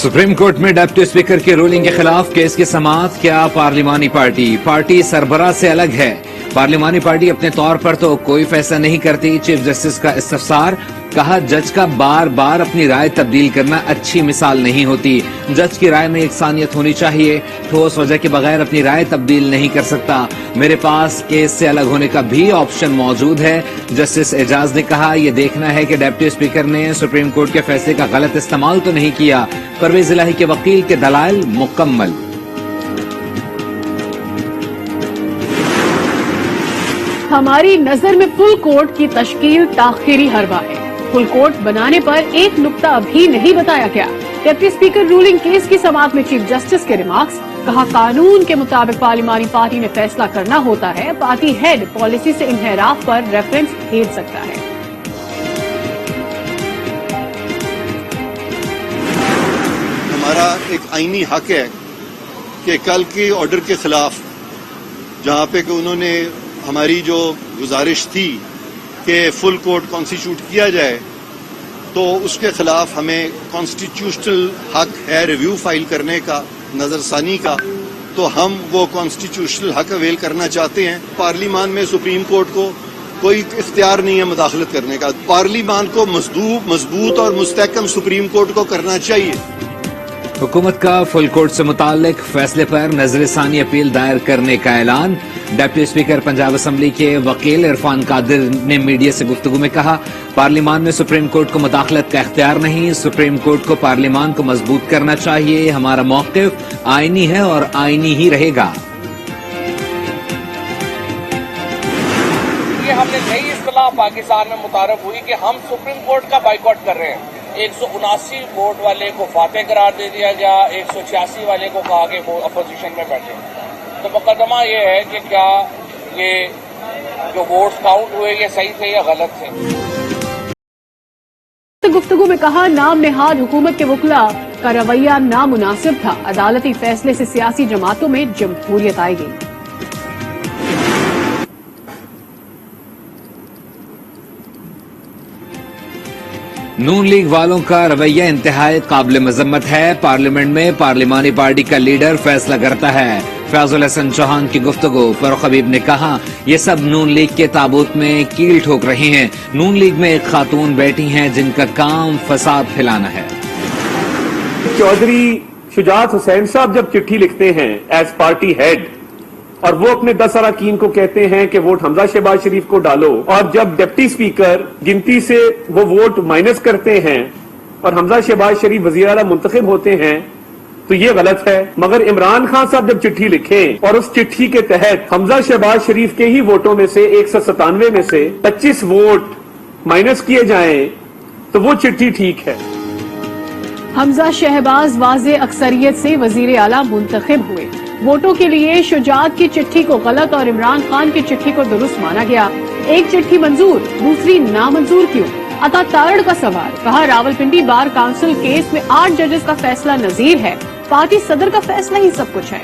Supreme court में deputy speaker की ruling के खिलाफ केस की समाअत। क्या पार्लिमानी पार्टी सरबराह से अलग है? पार्लिमानी पार्टी अपने तौर पर तो कोई फैसला नहीं करती। चीफ जस्टिस का इस्तफसार। कहा, जज का बार बार अपनी राय तब्दील करना अच्छी मिसाल नहीं होती। जज की राय में एकसानियत होनी चाहिए। ठोस वजह के बगैर अपनी राय तब्दील नहीं कर सकता। मेरे पास केस से अलग होने का भी ऑप्शन मौजूद है। जस्टिस एजाज ने कहा, यह देखना है कि डिप्टी स्पीकर ने सुप्रीम कोर्ट के फैसले का गलत इस्तेमाल तो नहीं किया। परवेज इलाही के वकील के दलाइल मुकम्मल। हमारी नजर में फुल कोर्ट की तश्कील ताखीरी हरबा है। फुल कोर्ट बनाने पर एक नुक्ता अभी नहीं बताया गया। डिप्टी स्पीकर रूलिंग केस की समाअत में चीफ जस्टिस के रिमार्क्स। कहा, कानून के मुताबिक पार्लिमानी पार्टी ने फैसला करना होता है। पार्टी हेड पॉलिसी से इन्हेराफ पर रेफरेंस भेज सकता है। हमारा एक आईनी हक है कि कल के ऑर्डर के खिलाफ जहां पे कि उन्होंने हमारी जो गुजारिश थी कि फुल कोर्ट कॉन्स्टिट्यूट किया जाए, तो उसके खिलाफ हमें कॉन्स्टिट्यूशनल हक है रिव्यू फाइल करने का, नजरसानी का। तो हम वो कॉन्स्टिट्यूशनल हक अवेल करना चाहते हैं। पार्लिमान में सुप्रीम कोर्ट को कोई इख्तियार नहीं है मुदाखलत करने का। पार्लिमान को मजबूत और मुस्तहकम सुप्रीम कोर्ट को करना चाहिए। हुकूमत का फुल कोर्ट से मुताल्लिक फैसले पर नजरसानी अपील दायर करने का ऐलान। डिप्टी स्पीकर पंजाब असम्बली के वकील इरफान कादिर ने मीडिया से गुफ्तगू में कहा, पार्लिमान में सुप्रीम कोर्ट को मुदाखलत का इख्तियार नहीं। सुप्रीम कोर्ट को पार्लिमान को मजबूत करना चाहिए। हमारा मौक़िफ़ आईनी है और आईनी ही रहेगा। ये हमने नई इस्तिलाह पाकिस्तान में मुतारफ हुई कि हम सुप्रीम कोर्ट का बाइकआउट कर रहे हैं। 179 वोट वाले को फातेह करार दे दिया गया, 186 वाले को कहा कि वो अपोजिशन में बैठे। तो मुकदमा ये है कि क्या ये जो वोट्स काउंट हुए ये सही थे या गलत थे। गुफ्तगू में कहा, नाम नेहाद हुकूमत के वकला का रवैया नामुनासिब था। अदालती फैसले से सियासी जमातों में जमहूरियत आएगी। नून लीग वालों का रवैया इंतहाई काबिल मजम्मत है। पार्लियामेंट में पार्लिमानी पार्टी का लीडर फैसला करता है। फैजुल हसन चौहान की गुफ्तगू। फरूख हबीब ने कहा, ये सब नून लीग के ताबूत में कील ठोक रहे हैं। नून लीग में एक खातून बैठी हैं जिनका काम फसाद फैलाना है। चौधरी शुजात हुसैन साहब जब चिट्ठी लिखते हैं एज पार्टी हेड और वो अपने 10 अरकान को कहते हैं कि वोट हमजा शहबाज शरीफ को डालो, और जब डिप्टी स्पीकर गिनती से वो वोट माइनस करते हैं और हमजा शहबाज शरीफ वजीर आला मुंतखब होते हैं, तो ये गलत है। मगर इमरान खान साहब जब चिट्ठी लिखें और उस चिट्ठी के तहत हमजा शहबाज शरीफ के ही वोटों में से 197 में से 25 वोट माइनस किए जाएं, तो वो चिट्ठी ठीक है। हमजा शहबाज वाज़े अक्सरियत से वजीर आला मुंतखब हुए। वोटों के लिए शुजात की चिट्ठी को गलत और इमरान खान की चिट्ठी को दुरुस्त माना गया। एक चिट्ठी मंजूर, दूसरी नामंजूर क्यों? अता तारड़ का सवाल। कहा, रावलपिंडी बार काउंसिल केस में 8 जजेस का फैसला नजीर है। पार्टी सदर का फैसला ही सब कुछ है।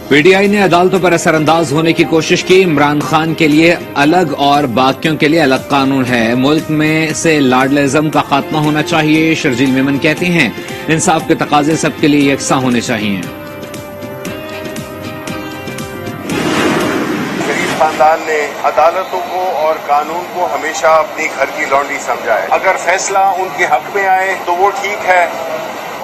पीटीआई ने अदालतों पर असरअंदाज होने की कोशिश की। इमरान खान के लिए अलग और बाकियों के लिए अलग कानून है। मुल्क में से लाडलिज्म का खात्मा होना चाहिए। शर्जील मेमन कहती हैं, इंसाफ के तकाजे सबके लिए यकसा होने चाहिए। शरीफ खानदान ने अदालतों को और कानून को हमेशा अपनी घर की लौंडी समझा है। अगर फैसला उनके हक में आए तो वो ठीक है,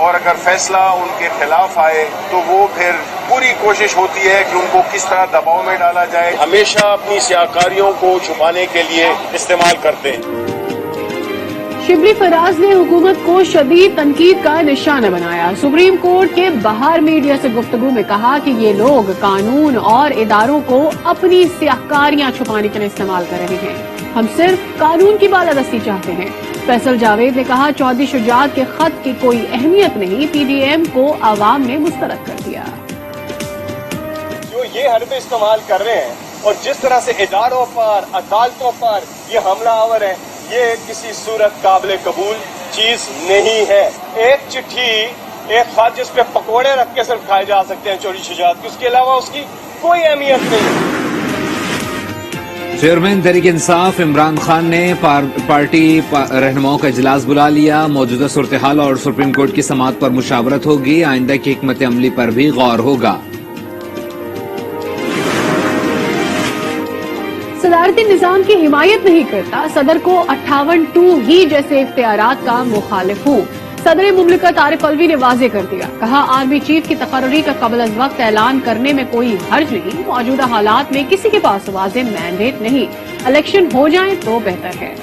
और अगर फैसला उनके खिलाफ आए तो वो फिर पूरी कोशिश होती है कि उनको किस तरह दबाव में डाला जाए। हमेशा अपनी सियाकारियों को छुपाने के लिए इस्तेमाल करते हैं। शिबली फराज ने हुकूमत को शदीद तनकीद का निशाना बनाया। सुप्रीम कोर्ट के बाहर मीडिया से गुफ्तगू में कहा कि ये लोग कानून और इदारों को अपनी सियाकारियां छुपाने के लिए इस्तेमाल कर रहे हैं। हम सिर्फ कानून की बालादस्ती चाहते हैं। फैसल जावेद ने कहा, चौधरी शुजात के खत की कोई अहमियत नहीं। पीडीएम को आवाम ने मुस्तरद कर दिया। जो ये हरबे इस्तेमाल कर रहे हैं और जिस तरह से इदारों पर, अदालतों पर ये हमलावर है, ये किसी सूरत काबिल कबूल चीज नहीं है। एक चिट्ठी, एक खत जिस पे पकौड़े रख के सिर्फ खाए जा सकते हैं चौधरी शुजात की, उसके अलावा उसकी कोई अहमियत नहीं। چیئرمین تحریک انصاف عمران خان نے پارٹی رہنماؤں کا اجلاس بلا لیا. موجودہ صورتحال اور سپریم کورٹ کی سماعت پر مشاورت ہوگی. آئندہ کی حکمت عملی پر بھی غور ہوگا. صدارتی نظام کی حمایت نہیں کرتا، صدر کو 58(2) ہی جیسے اختیارات کا مخالف ہوں. صدر مملکت عارف الوی نے واضح کر دیا، کہا آرمی چیف کی تقرری کا قبل از وقت اعلان کرنے میں کوئی حرج نہیں. موجودہ حالات میں کسی کے پاس واضح مینڈیٹ نہیں، الیکشن ہو جائیں تو بہتر ہے.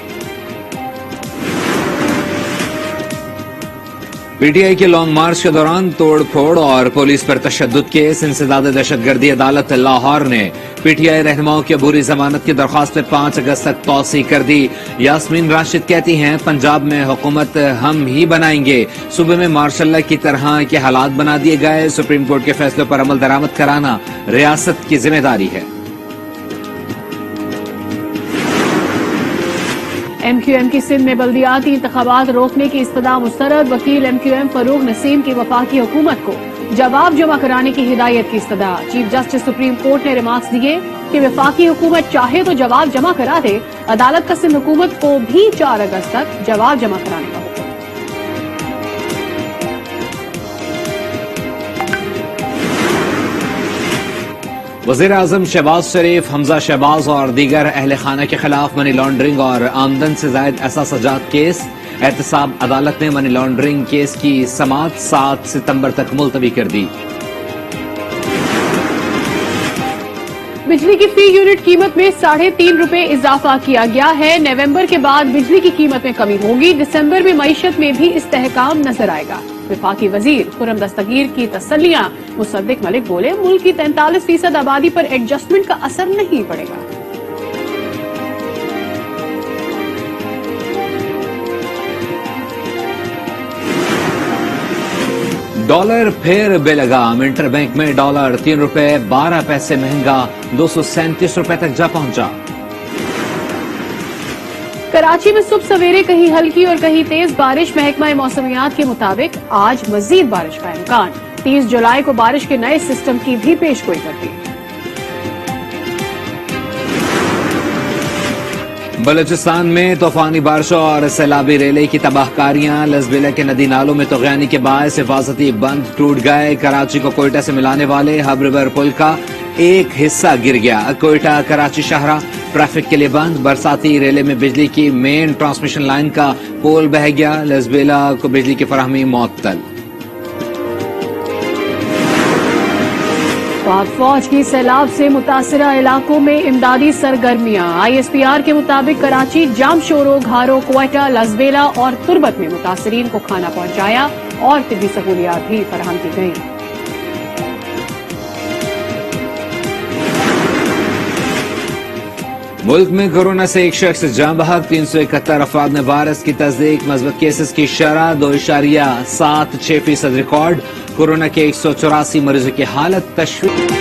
پی ٹی آئی کے لانگ مارچ کے دوران توڑ پھوڑ اور پولیس پر تشدد کیس. انسداد دہشت گردی عدالت لاہور نے پی ٹی آئی رہنماؤں کی عبوری ضمانت کی درخواست پہ 5 اگست تک توسیع کر دی. یاسمین راشد کہتی ہیں پنجاب میں حکومت ہم ہی بنائیں گے. صوبے میں ماشاء اللہ کی طرح کے حالات بنا دیے گئے. سپریم کورٹ کے فیصلوں پر عمل درآمد کرانا ریاست کی ذمہ داری ہے. ایم کیو ایم کی سندھ میں بلدیاتی انتخابات روکنے کی استدعا مسترد. وکیل ایم کیو ایم فروغ نسیم کی وفاقی حکومت کو جواب جمع کرانے کی ہدایت کی استدعا. چیف جسٹس سپریم کورٹ نے ریمارکس دیے کہ وفاقی حکومت چاہے تو جواب جمع کرا دے. عدالت کا سندھ حکومت کو بھی 4 اگست تک جواب جمع کرانے کا حکم. وزیر اعظم شہباز شریف حمزہ شہباز اور دیگر اہل خانہ کے خلاف منی لانڈرنگ اور آمدن سے زائد احساسات کیس. احتساب عدالت نے منی لانڈرنگ کیس کی سماعت 7 ستمبر تک ملتوی کر دی. بجلی کی فی یونٹ قیمت میں 3.5 روپے اضافہ کیا گیا ہے. نومبر کے بعد بجلی کی قیمت میں کمی ہوگی. دسمبر میں معیشت میں بھی استحکام نظر آئے گا. وفاقی وزیر خرم دستگیر کی تسلیاں. مصدق ملک بولے ملک کی 43% آبادی پر ایڈجسٹمنٹ کا اثر نہیں پڑے گا. ڈالر پھر بے لگام. انٹر بینک میں ڈالر 3 روپے 12 پیسے مہنگا 237 روپے تک جا پہنچا. کراچی میں صبح سویرے کہیں ہلکی اور کہیں تیز بارش. محکمہ موسمیات کے مطابق آج مزید بارش کا امکان. 30 جولائی کو بارش کے نئے سسٹم کی بھی پیش گوئی کرتی. بلوچستان میں طوفانی بارشوں اور سیلابی ریلے کی تباہ کاریاں. لزبیلا کے ندی نالوں میں طغیانی کے باعث حفاظتی بند ٹوٹ گئے. کراچی کو کوئٹہ سے ملانے والے ہب ریور پل کا ایک حصہ گر گیا. کوئٹہ کراچی شاہراہ ٹریفک کے لیے بند. برساتی ریلے میں بجلی کی مین ٹرانسمیشن لائن کا پول بہہ گیا. لزبیلا کو بجلی کی فراہمی معطل. پاک فوج کی سیلاب سے متاثرہ علاقوں میں امدادی سرگرمیاں. آئی ایس پی آر کے مطابق کراچی، جامشورو، گھارو، کوئٹہ، لزبیلا اور تربت میں متاثرین کو کھانا پہنچایا اور طبی سہولیات بھی فراہم کی گئیں. ملک میں کورونا سے ایک شخص جاں بحق. 371 افراد میں وائرس کی تصدیق. مثبت کیسز کی شرح 2.76% ریکارڈ. کورونا کے 184 مریضوں کی حالت تشویش.